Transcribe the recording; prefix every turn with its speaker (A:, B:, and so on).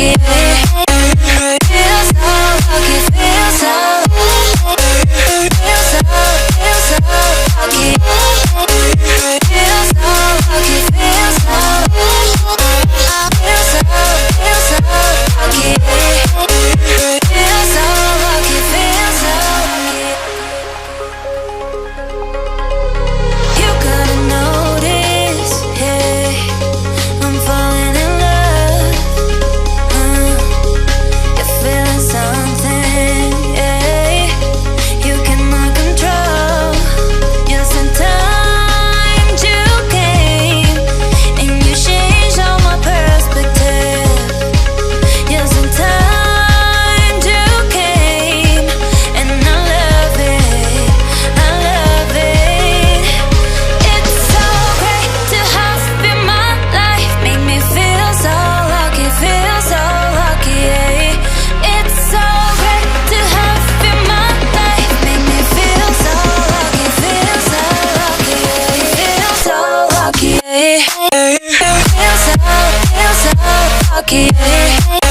A: lucky. Feel so lucky, feel so lucky. Feel so lucky. Feel so lucky, feel so feel so lucky. Feel so lucky, feel so lucky. You gotta notice, hey, I'm falling in love. You're feeling something, hey, you cannot control. Yes, in time you came and you changed all my perspective. Yes, in time you came and I love it, I love it. It's so great to have you in my life, make me feel so lucky, yeah. It's so great to have you in my life, make me feel so lucky, yeah. Feel so lucky, yeah. Feel so lucky, yeah.